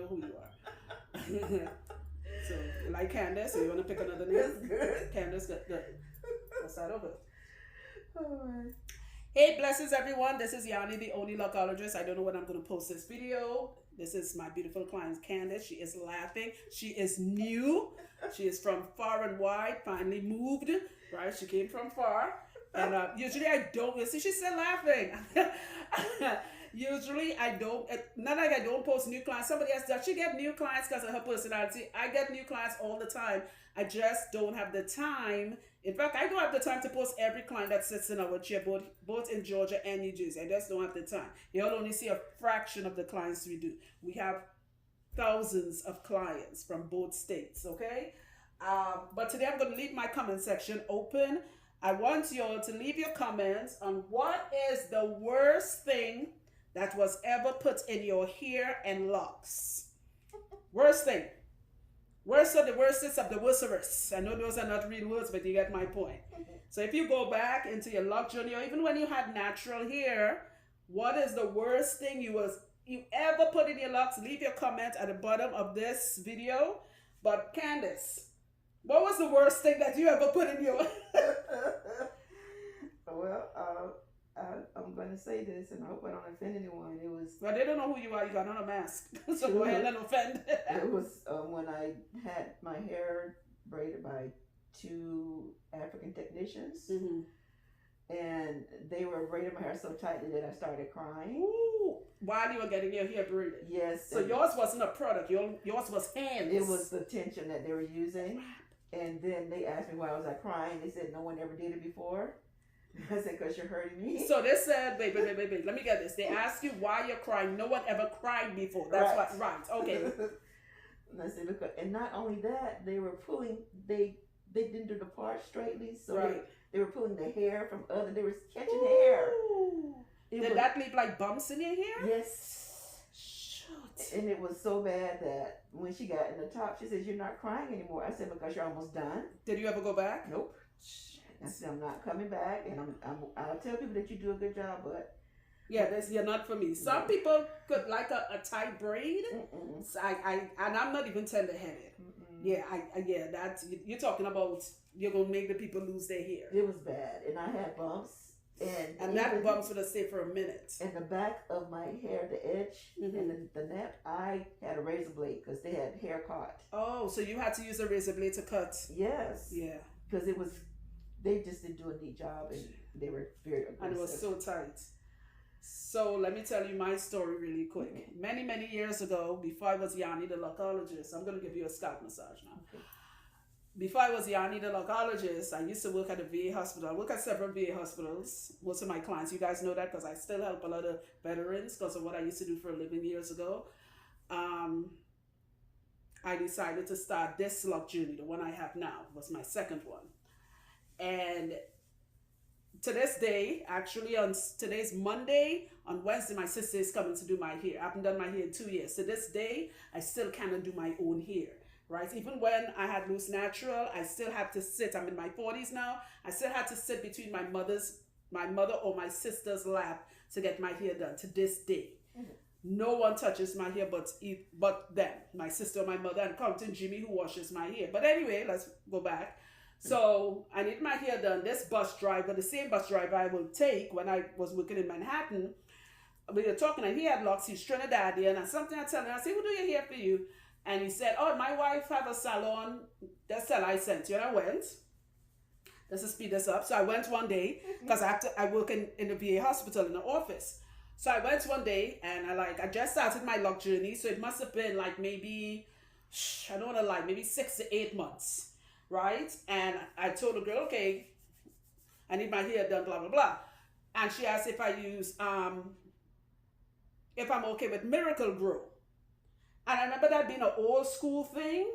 know who you are. So, you like Candace, or you want to pick another name? That's good. Candace, good. Let's start over. All right. Hey, blessings everyone. This is Yanni, the only lockologist. I don't know when I'm going to post this video. This is my beautiful client, Candace. She is laughing. She is new. She is from far and wide, finally moved, right? She came from far. And usually I don't, you see, she's still laughing. Usually I don't, not like I don't post new clients. Somebody else does. She get new clients because of her personality. I get new clients all the time. I just don't have the time. In fact, I don't have the time to post every client that sits in our chair, both in Georgia and New Jersey. I just don't have the time. You'll only see a fraction of the clients we do. We have thousands of clients from both states, okay? But today I'm going to leave my comment section open. I want you all to leave your comments on what is the worst thing that was ever put in your hair and locks. Worst thing. Worst of the worstest of the worstest. I know those are not real words, but you get my point. So if you go back into your lock journey, or even when you had natural hair, what is the worst thing you ever put in your locks? Leave your comment at the bottom of this video. But Candace, what was the worst thing that you ever put in your... Well, I'm going to say this, and I hope I don't offend anyone. It was... Well, they don't know who you are. You got on a mask. So go ahead and offend. It was when I had my hair braided by two African technicians. Mm-hmm. And they were braiding my hair so tightly that I started crying. Ooh, while you were getting your hair braided. Yes. So yours wasn't a product. Yours was hands. It was the tension that they were using. And then they asked me why was I crying. They said no one ever did it before. I said, because you're hurting me. So they said, wait, let me get this. They asked you why you're crying. No one ever cried before. That's right. Right, okay. And I said, look, and not only that, they were pulling, they didn't do the part straightly. So right. they were pulling the hair from they were catching hair. Did that leave like bumps in your hair? Yes. Shoot. And it was so bad that when she got in the top, she says, you're not crying anymore. I said, because you're almost done. Did you ever go back? Nope. I said, I'm not coming back, and I'll tell people that you do a good job, but yeah, you're not for me. Some people could like a tight braid. So and I'm not even tender-headed. Yeah, you're talking about you're gonna make the people lose their hair. It was bad, and I had bumps, and that bumps would have stayed for a minute. And the back of my hair, the edge, and the neck, I had a razor blade because they had hair caught. Oh, so you had to use a razor blade to cut? Yes. Yeah. Because they just didn't do a neat job, and they were very aggressive. And it was so tight. So let me tell you my story really quick. Many, many years ago, before I was Yanni the lockologist, I'm going to give you a scalp massage now. Okay. Before I was Yanni the lockologist, I used to work at a VA hospital. I work at several VA hospitals. Most of my clients, you guys know that because I still help a lot of veterans because of what I used to do for a living years ago. I decided to start this lock journey. The one I have now was my second one. And to this day, actually on today's Monday, on Wednesday, my sister is coming to do my hair. I haven't done my hair in 2 years. To this day, I still cannot do my own hair, right? Even when I had loose natural, I still had to sit. I'm in my 40s now. I still had to sit between my mother or my sister's lap to get my hair done to this day. No one touches my hair but them, my sister or my mother, and counting Jimmy who washes my hair. But anyway, let's go back. So I need my hair done. This bus driver, the same bus driver I will take when I was working in Manhattan, we were talking and he had locks, he's Trinidadian, and something I tell him, I said, who do your hair for you? And he said, oh, my wife have a salon, that's the license. And I went, let's just speed this up. So I went one day, because I work in the VA hospital in the office. So I went one day and I just started my lock journey. So it must have been like maybe, I don't want to lie, maybe 6 to 8 months. Right? And I told the girl, okay, I need my hair done, blah, blah, blah. And she asked if I use, if I'm okay with Miracle Grow. And I remember that being an old school thing.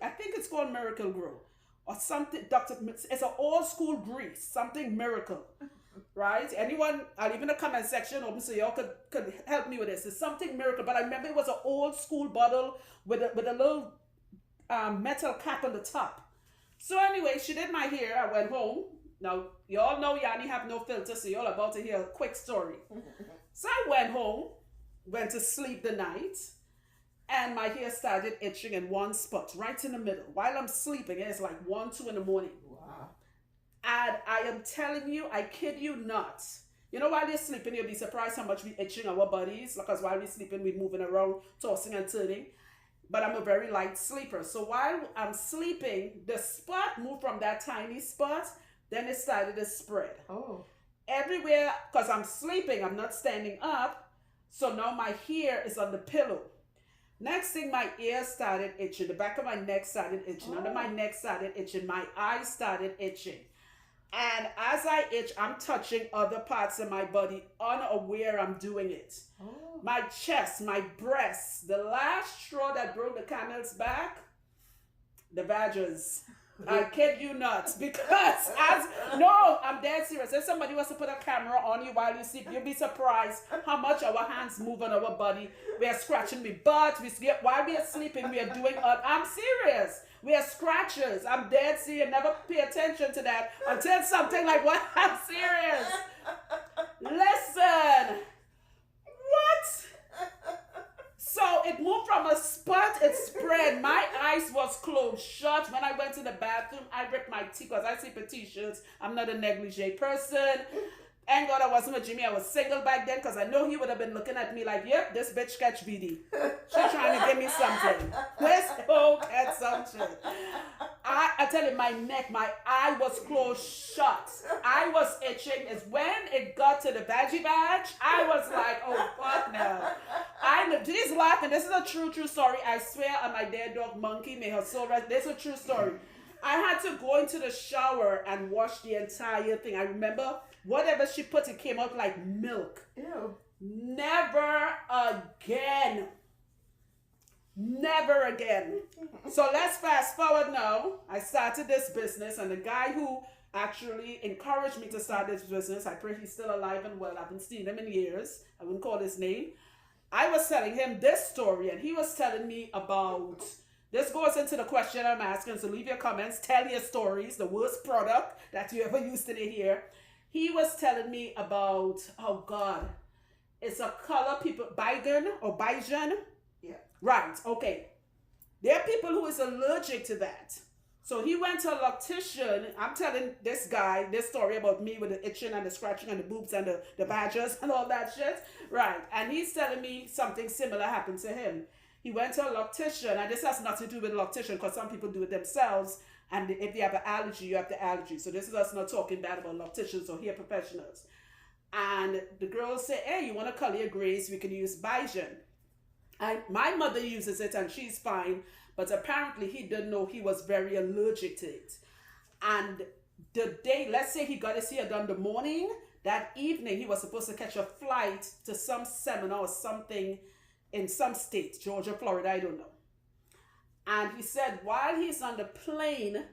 I think it's called Miracle Grow. Or something, it's an old school grease, something Miracle. Right? Anyone, I'll leave in the comment section open so y'all could help me with this. It's something Miracle. But I remember it was an old school bottle with a little metal cap on the top. So anyway, she did my hair. I went home. Now, you all know Yanni have no filter, so you're about to hear a quick story. So I went home, went to sleep the night, and my hair started itching in one spot, right in the middle. While I'm sleeping, it's like 1, 2 in the morning. Wow. And I am telling you, I kid you not. You know, while you're sleeping, you'll be surprised how much we itching our bodies. Because while we're sleeping, we're moving around, tossing and turning. But I'm a very light sleeper. So while I'm sleeping, the spot moved from that tiny spot, then it started to spread. Oh. Everywhere, because I'm sleeping, I'm not standing up. So now my hair is on the pillow. Next thing, my ears started itching. The back of my neck started itching. Under my neck started itching. My eyes started itching. And as I itch, I'm touching other parts of my body, unaware I'm doing it. Oh. My chest, my breasts, the last straw that broke the camel's back, the badgers. I kid you not, because I'm dead serious. If somebody was to put a camera on you while you sleep, you'll be surprised how much our hands move on our body. We are scratching the butt. While we are sleeping, we are doing. I'm serious. We are scratchers. I'm dead serious. Never pay attention to that until something like what? I'm serious. Listen. What? So it moved from a spot, it spread. My eyes was closed shut. When I went to the bathroom, I ripped my teeth because I sleep in t-shirts. I'm not a negligee person. Thank God I wasn't with Jimmy. I was single back then because I know he would have been looking at me like, yep, this bitch catch BD. She's trying to give me something. This hoe catch some shit. I tell you, my neck, my eye was closed shut. I was itching. It's when it got to the badgie badge, I was like, oh, fuck no. She's laughing. This is a true story. I swear on my dead dog, Monkey, may her soul rest. This is a true story. I had to go into the shower and wash the entire thing. I remember whatever she put, it came out like milk. Ew. Never again. Never again. So let's fast forward now. I started this business, and the guy who actually encouraged me to start this business, I pray he's still alive and well. I haven't seen him in years. I wouldn't call his name. I was telling him this story, and he was telling me about, this goes into the question I'm asking, so leave your comments, tell your stories, the worst product that you ever used to hear. He was telling me about, oh God, it's a color people, Baigan or Baijan? Yeah. Right, okay. There are people who is allergic to that. So he went to a loctician. I'm telling this guy this story about me with the itching and the scratching and the boobs and the badgers and all that shit. Right. And he's telling me something similar happened to him. He went to a loctician, and this has nothing to do with loctician because some people do it themselves. And if they have an allergy, you have the allergy. So this is us not talking bad about locticians or hair professionals. And the girl said, hey, you want to color your grays? We can use Bijan. And my mother uses it and she's fine. But apparently he didn't know he was very allergic to it. And the day, let's say he got his hair done the morning, that evening he was supposed to catch a flight to some seminar or something in some state, Georgia, Florida, I don't know. And he said while he's on the plane,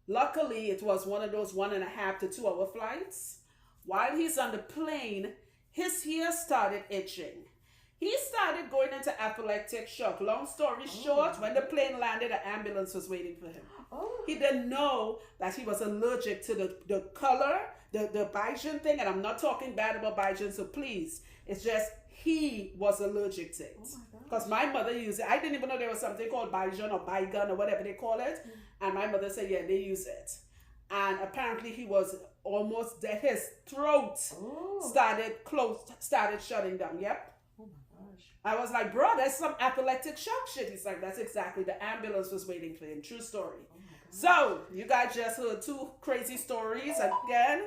luckily it was one of those 1.5 to 2 hour flights. While he's on the plane, his hair started itching. He started going into anaphylactic shock. Long story short, when the plane landed, the ambulance was waiting for him. Oh. He didn't know that he was allergic to the color, the Bijan thing. And I'm not talking bad about Bijan, so please. It's just he was allergic to it. Because my mother used it. I didn't even know there was something called Bijan or Bigan or whatever they call it. And my mother said, yeah, they use it. And apparently he was almost dead. His throat started shutting down. Yep. I was like, bro, that's some anaphylactic shock shit. He's like, that's exactly. The ambulance was waiting for him. True story. So, you guys just heard 2 crazy stories. Again,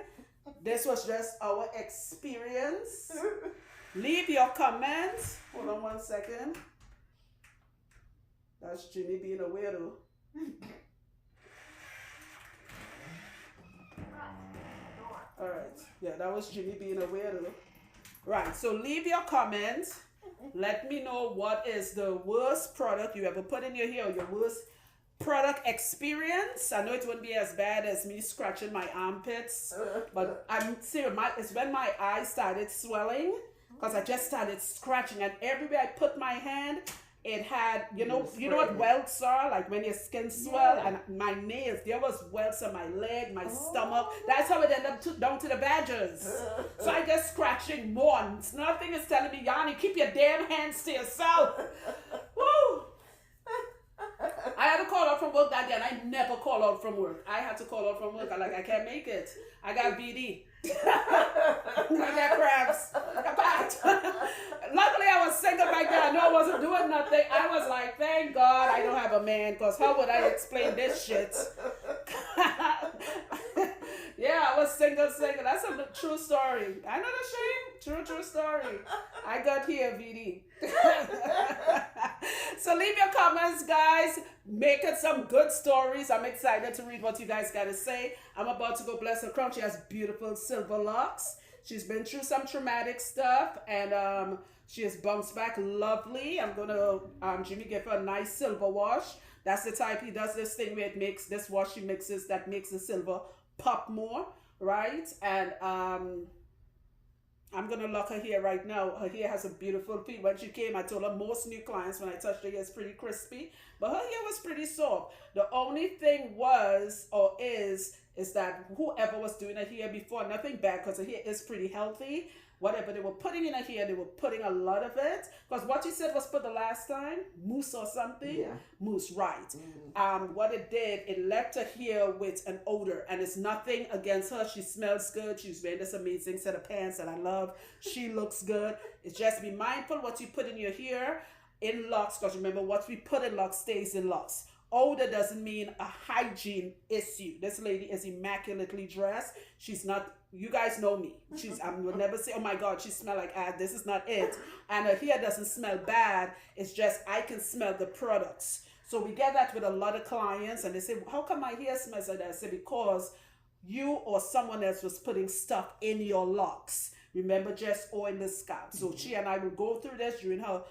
this was just our experience. Leave your comments. Hold on 1 second. That's Jimmy being a weirdo. All right. Yeah, that was Jimmy being a weirdo. Right. So, leave your comments. Let me know what is the worst product you ever put in your hair, or your worst product experience. I know it wouldn't be as bad as me scratching my armpits, but I'm serious. It's when my eyes started swelling because I just started scratching, and everywhere I put my hand, it had, you know what welts are, like when your skin swell, and my nails, there was welts on my leg, my stomach. That's how it ended up down to the badgers. So I just scratching more. Nothing is telling me, Yanni, keep your damn hands to yourself. Woo! work that day, and I never call out from work. I had to call out from work. I'm like, I can't make it. I got BD. I got crabs. Luckily, I was single back then. I know I wasn't doing nothing. I was like, thank God I don't have a man, because how would I explain this shit? Yeah, I was single. That's a true story. I'm not ashamed. True story. I got here, VD. So leave your comments, guys. Make it some good stories. I'm excited to read what you guys got to say. I'm about to go bless her crown. She has beautiful silver locks. She's been through some traumatic stuff, and she has bounced back lovely. I'm gonna Jimmy give her a nice silver wash. That's the type he does this thing where it makes this wash he mixes that makes the silver pop more, right? And I'm gonna lock her hair right now. Her hair has a beautiful feel. When she came, I told her most new clients when I touched her hair is pretty crispy, but her hair was pretty soft. The only thing was or is that whoever was doing her hair before, nothing bad because her hair is pretty healthy. Whatever they were putting in her hair, they were putting a lot of it. Because what you said was put the last time, mousse or something. Yeah. Mousse, right. What it did, it left her hair with an odor. And it's nothing against her. She smells good. She's wearing this amazing set of pants that I love. She looks good. It's just be mindful what you put in your hair in Locs. Because remember, what we put in Locs stays in Locs. Odor doesn't mean a hygiene issue. This lady is immaculately dressed. She's not, you guys know me. I will never say, oh my God, she smell like ass. This is not it. And her hair doesn't smell bad. It's just, I can smell the products. So we get that with a lot of clients, and they say, how come my hair smells like that? I say, because you or someone else was putting stuff in your locks. Remember, just oil the scalp. So she and I will go through this during her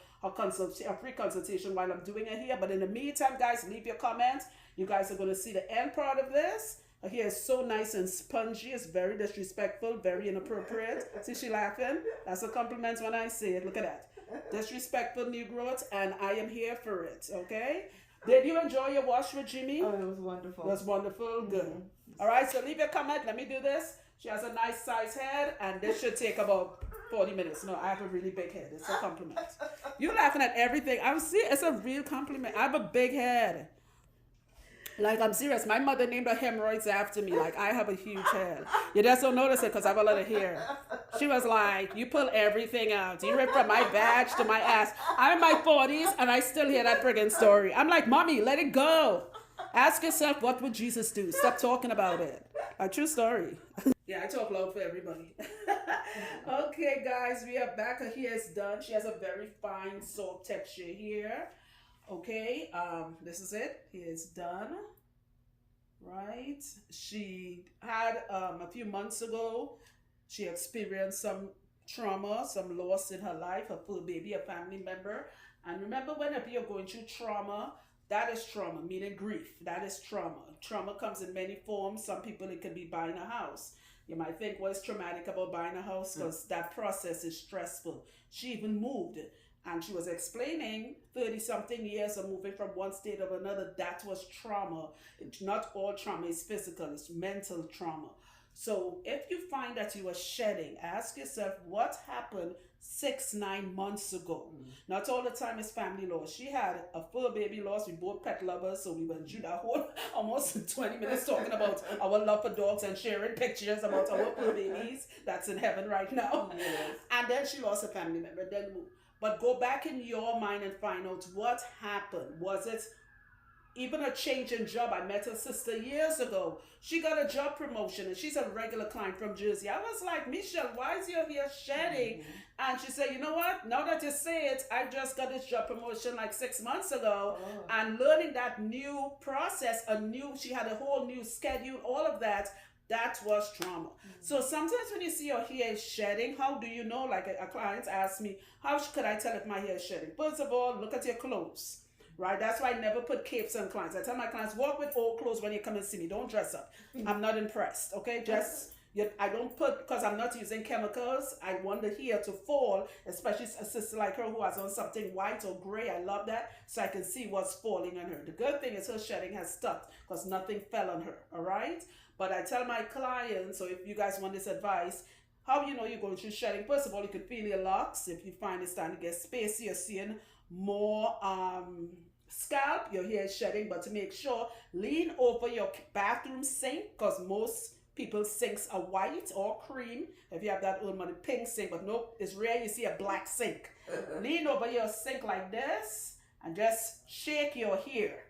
free consultation while I'm doing it here. But in the meantime, guys, leave your comments. You guys are going to see the end part of this. Her hair is so nice and spongy. It's very disrespectful, very inappropriate. See, she laughing? That's a compliment when I say it. Look at that. Disrespectful new growth, and I am here for it, okay? Did you enjoy your wash with Jimmy? Oh, it was wonderful. It was wonderful. Good. All right, so leave your comment. Let me do this. She has a nice size head, and this should take about 40 minutes. No, I have a really big head. It's a compliment. You're laughing at everything. It's a real compliment. I have a big head. Like, I'm serious. My mother named her hemorrhoids after me. Like, I have a huge head. You just don't notice it because I have a lot of hair. She was like, you pull everything out. You rip from my badge to my ass. I'm in my 40s, and I still hear that friggin' story. I'm like, Mommy, let it go. Ask yourself, what would Jesus do? Stop talking about it. A true story. Yeah, I talk loud for everybody. Okay, guys, we are back. Her hair is done. She has a very fine, soft texture here. Okay, this is it. Hair is done. Right. She had a few months ago, she experienced some trauma, some loss in her life, her full baby, a family member. And remember, whenever you're going through trauma, that is trauma, meaning grief. That is trauma. Trauma comes in many forms. Some people, it can be buying a house. You might think, what's traumatic about buying a house? Because that process is stressful. She even moved, and she was explaining 30-something years of moving from one state to another. That was trauma. Not all trauma is physical. It's mental trauma. So if you find that you are shedding, ask yourself what happened 6-9 months ago. Not all the time is family loss. She had a full baby loss. We both pet lovers, so we went through that whole almost 20 minutes talking about our love for dogs and sharing pictures about our full babies. That's in heaven right now. Yes. And then she lost a family member, then moved. But go back in your mind and find out what happened. Was it even a change in job? I met her sister years ago. She got a job promotion, and she's a regular client from Jersey. I was like, Michelle, why is your hair shedding? And she said, you know what? Now that you say it, I just got this job promotion like 6 months ago. And learning that new process, she had a whole new schedule, all of that. That was trauma. So sometimes when you see your hair is shedding, how do you know? Like a client asked me, how could I tell if my hair is shedding? First of all, look at your clothes. Right? That's why I never put capes on clients. I tell my clients, walk with old clothes when you come and see me. Don't dress up. I'm not impressed. Okay? I don't put, because I'm not using chemicals. I want the hair to fall, especially a sister like her who has on something white or gray. I love that, so I can see what's falling on her. The good thing is her shedding has stopped because nothing fell on her. All right? But I tell my clients, so if you guys want this advice, how you know you're going through shedding? First of all, you can feel your locks. If you find it's starting to get spacey, you're seeing more scalp, your hair is shedding. But to make sure, lean over your bathroom sink, because most people's sinks are white or cream. If you have that old money pink sink, but nope, it's rare you see a black sink. Lean over your sink like this and just shake your hair.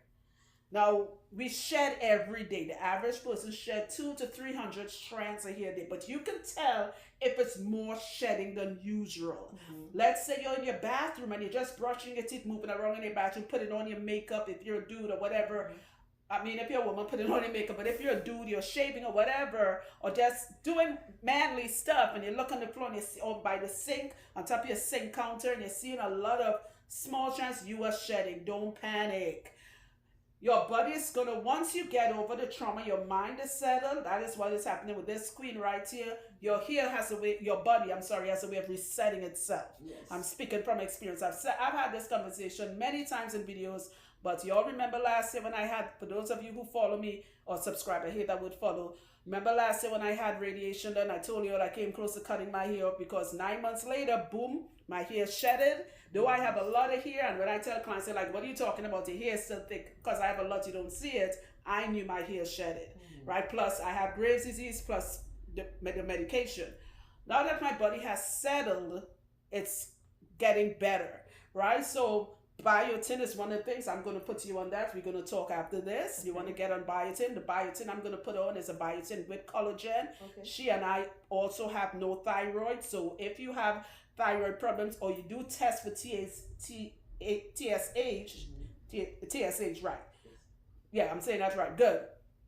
Now, we shed every day. The average person shed 200 to 300 strands of hair a day, but you can tell if it's more shedding than usual. Let's say you're in your bathroom and you're just brushing your teeth, moving around in your bathroom, putting on your makeup if you're a dude or whatever. I mean, if you're a woman, putting on your makeup, but if you're a dude, you're shaving or whatever, or just doing manly stuff, and you look on the floor and you see, or by the sink, on top of your sink counter, and you're seeing a lot of small strands, you are shedding. Don't panic. Your body is gonna, once you get over the trauma, your mind is settled. That is what is happening with this queen right here. Your hair has a way, your body, I'm sorry, has a way of resetting itself. Yes. I'm speaking from experience. I've had this conversation many times in videos, but y'all remember last year when I had, for those of you who follow me or subscribe, I hate that word follow. Remember last year when I had radiation done, I told you all I came close to cutting my hair off because 9 months later, boom, my hair shedded. Though I have a lot of hair, and when I tell clients, they're like, what are you talking about? Your hair is still thick. Because I have a lot, you don't see it. I knew my hair shedded, right? Plus, I have Graves' disease, plus the medication. Now that my body has settled, it's getting better, right? So biotin is one of the things. I'm going to put you on that. We're going to talk after this. You want to get on biotin. The biotin I'm going to put on is a biotin with collagen. She and I also have no thyroid. So if you have thyroid problems or you do test for TSH, right? Yeah, I'm saying that's right. Good.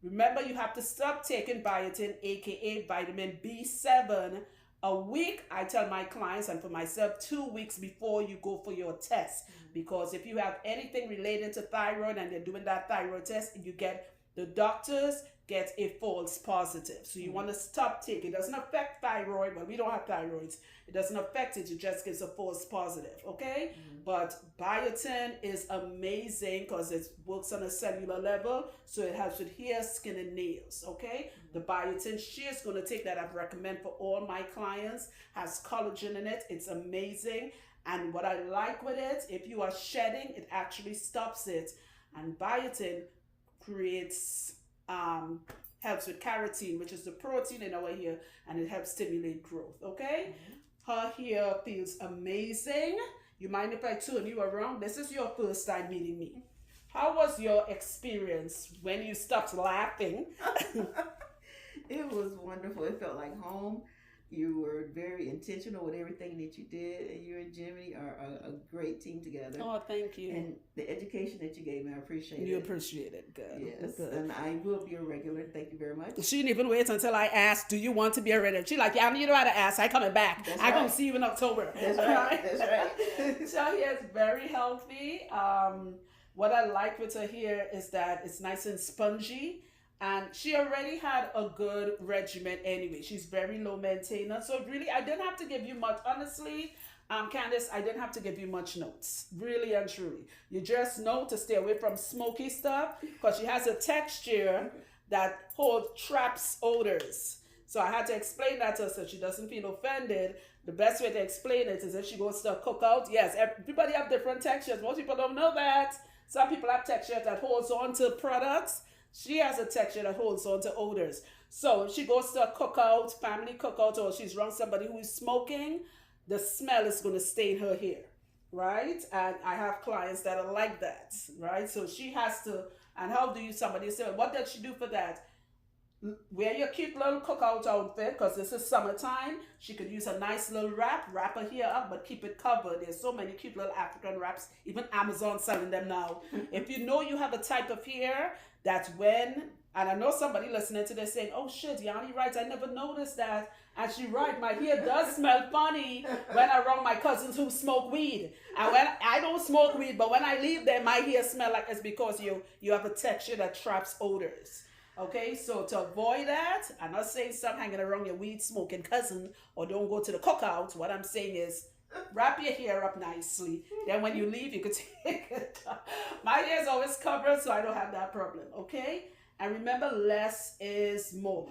Remember, you have to stop taking biotin, aka vitamin B7, a week. I tell my clients, and for myself, 2 weeks before you go for your test. Because if you have anything related to thyroid and they're doing that thyroid test, you get, the doctors get a false positive. So you want to stop taking. It doesn't affect thyroid, but we don't have thyroids. It doesn't affect it. It just gives a false positive, okay? But biotin is amazing because it works on a cellular level. So it helps with hair, skin, and nails, okay? The biotin, she is going to take that. I've recommend for all my clients. Has collagen in it. It's amazing. And what I like with it, if you are shedding, it actually stops it. And biotin creates, helps with keratin, which is the protein in our hair, and it helps stimulate growth, okay? Her hair feels amazing. You mind if I turn you around? This is your first time meeting me. How was your experience when you stopped laughing? It was wonderful. It felt like home. You were very intentional with everything that you did, and you and Jimmy are a great team together. Oh, thank you. And the education that you gave me, I appreciate it. You appreciate it. Good. Yes, Good. and I will be a regular. Thank you very much. She didn't even wait until I asked, do you want to be a regular? She like, yeah, you know how to ask. I coming back. That's I right. gonna see you in October. That's right. That's right. So her hair is very healthy. What I like with her hair is that it's nice and spongy. And she already had a good regimen anyway. She's very low maintenance. So really, I didn't have to give you much. Honestly, Candice, I didn't have to give you much notes. Really and truly. You just know to stay away from smoky stuff because she has a texture that traps odors. So I had to explain that to her so she doesn't feel offended. The best way to explain it is if she goes to a cookout. Yes, everybody have different textures. Most people don't know that. Some people have texture that holds on to products. She has a texture that holds on to odors. So if she goes to a cookout, family cookout, or she's around somebody who is smoking, the smell is going to stain her hair, right? And I have clients that are like that, right? So she has to, and how do you, somebody say, what does she do for that? Wear your cute little cookout outfit because this is summertime. She could use a nice little wrap her hair up, but keep it covered. There's so many cute little African wraps, even Amazon selling them now. If you know you have a type of hair that when, and I know somebody listening to this saying, oh shit, Yanni right, I never noticed that. And she right, my hair does smell funny when I'm around my cousins who smoke weed. And when I don't smoke weed, but when I leave them, my hair smell like it's because you have a texture that traps odors. Okay, so to avoid that, I'm not saying stop hanging around your weed smoking cousin or don't go to the cookout. What I'm saying is wrap your hair up nicely. Then when you leave, you can take it off. My hair is always covered, so I don't have that problem. Okay, and remember, less is more.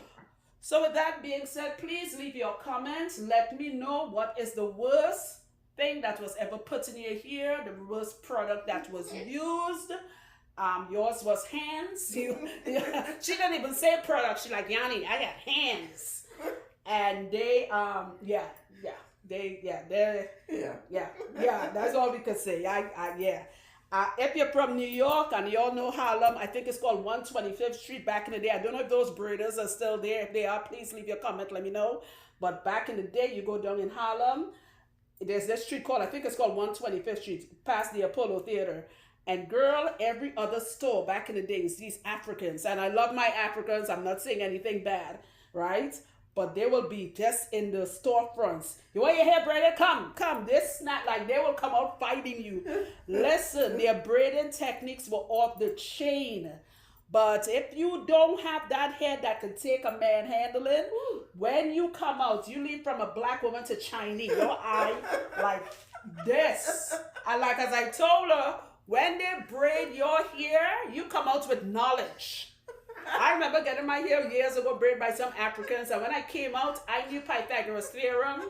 So with that being said, please leave your comments. Let me know what is the worst thing that was ever put in your hair, the worst product that was used. Yours was hands. She didn't even say product. She like, Yanni, I got hands. And they, that's all we could say. If you're from New York and you all know Harlem, I think it's called 125th Street back in the day. I don't know if those breeders are still there. If they are, please leave your comment, let me know. But back in the day, you go down in Harlem, there's this street called, I think it's called 125th Street, past the Apollo Theater. And girl, every other store back in the days, these Africans, and I love my Africans, I'm not saying anything bad, right? But they will be just in the storefronts. You want your hair braided? Come. This not like they will come out fighting you. Listen, their braiding techniques were off the chain. But if you don't have that hair that can take a man handling, when you come out, you leave from a black woman to Chinese. Your eye like this. And like as I told her, when they braid your hair, you come out with knowledge. I remember getting my hair years ago braided by some Africans, and when I came out, I knew Pythagoras theorem.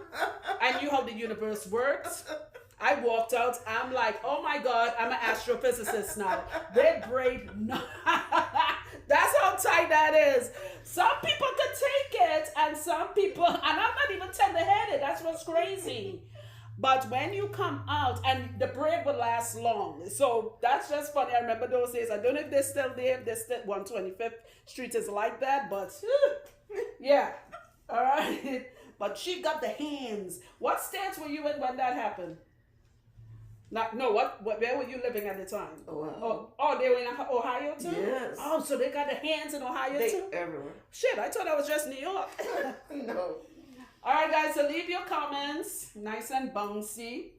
I knew how the universe works. I walked out, I'm like, oh my God, I'm an astrophysicist now. They braid, that's how tight that is. Some people could take it, and some people, and I'm not even tender-headed, that's what's crazy. But when you come out, and the braid will last long. So that's just funny. I remember those days. I don't know if they're still there, if they're still 125th Street is like that, but yeah. All right. But she got the hands. What states were you in when that happened? Where were you living at the time? Oh, they were in Ohio too? Yes. Oh, so they got the hands in Ohio too? Everywhere. Shit, I thought that was just New York. No. All right, guys, so leave your comments. Nice and bouncy.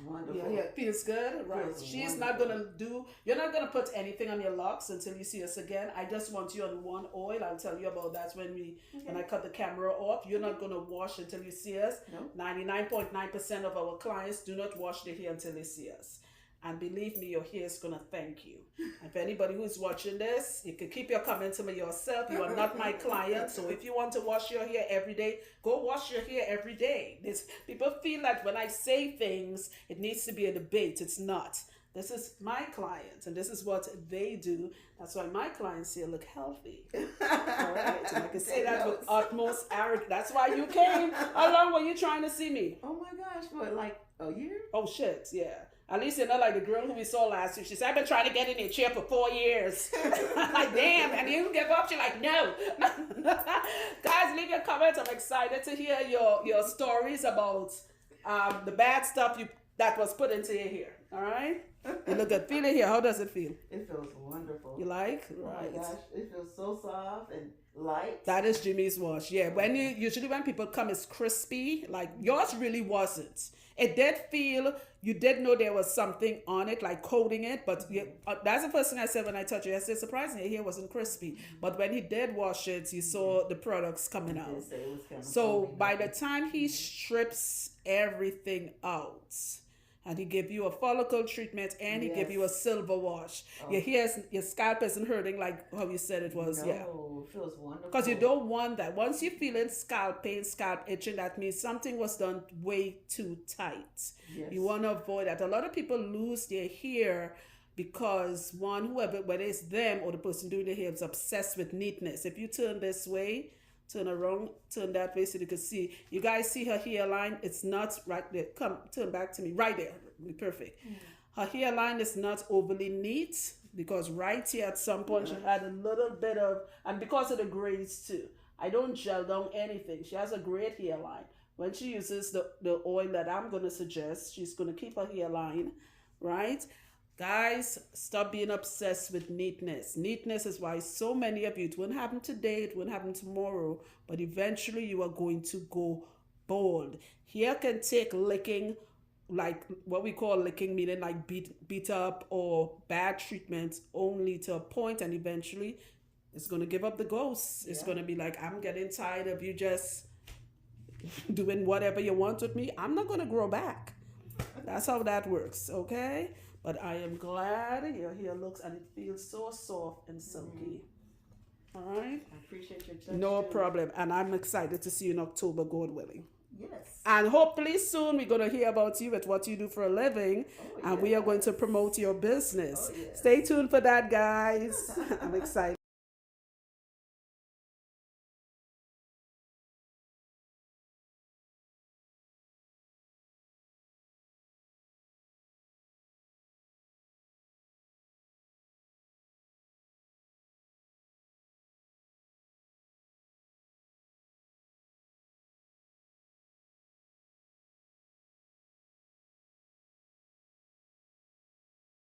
Wonderful. Yeah, it feels good. Right. She's not going to you're not going to put anything on your locks until you see us again. I just want you on one oil. I'll tell you about that when I cut the camera off. You're not going to wash until you see us. No. 99.9% of our clients do not wash their hair until they see us. And believe me, your hair is going to thank you. If anybody who's watching this, you can keep your comments to me yourself. You are not my client. So if you want to wash your hair every day, go wash your hair every day. People feel like when I say things, it needs to be a debate. It's not. This is my client, and this is what they do. That's why my clients here look healthy. All right. And I can say that with utmost arrogance. That's why you came. How long were you trying to see me? Oh my gosh, what, like a year? Oh, shit, yeah. At least you're not like the girl who we saw last year. She said, I've been trying to get in a chair for 4 years. I'm like, damn, and you give up? She's like, no. Guys, leave your comments. I'm excited to hear your stories about the bad stuff that was put into your hair. All right? You look good. Feel it here. How does it feel? It feels wonderful. You like? Right. Oh my gosh, it feels so soft and light. That is Jimmy's wash. Yeah, usually when people come, it's crispy. Like yours really wasn't. It did feel, you did know there was something on it, like coating it, but that's the first thing I said when I touched it. I said, surprisingly, your hair wasn't crispy. But when he did wash it, you saw the products coming out. So by the time he strips everything out, and he give you a follicle treatment, and he give you a silver wash. Your scalp isn't hurting like how you said it was. No, it feels wonderful. Because you don't want that. Once you're feeling scalp pain, scalp itching, that means something was done way too tight. Yes. You want to avoid that. A lot of people lose their hair because whether it's them or the person doing the hair is obsessed with neatness. If you turn this way, turn around, turn that way so you can see. You guys see her hairline? It's not right there. Come, turn back to me. Right there. Perfect. Her hairline is not overly neat because right here at some point she had a little bit of, and because of the grays too. I don't gel down anything. She has a great hairline. When she uses the oil that I'm going to suggest, she's going to keep her hairline, right? Guys, stop being obsessed with neatness. Neatness is why so many of you, it won't happen today, it won't happen tomorrow, but eventually you are going to go bald. Hair can take licking, like what we call licking, meaning like beat up or bad treatments only to a point, and eventually it's going to give up the ghost. It's going to be like, I'm getting tired of you just doing whatever you want with me. I'm not going to grow back. That's how that works, okay? But I am glad your hair looks and it feels so soft and silky. All right? I appreciate your touch. No problem. And I'm excited to see you in October, God willing. Yes. And hopefully soon we're going to hear about you with what you do for a living. Oh, And we are going to yes. promote your business. Oh, yes. Stay tuned for that, guys. I'm excited.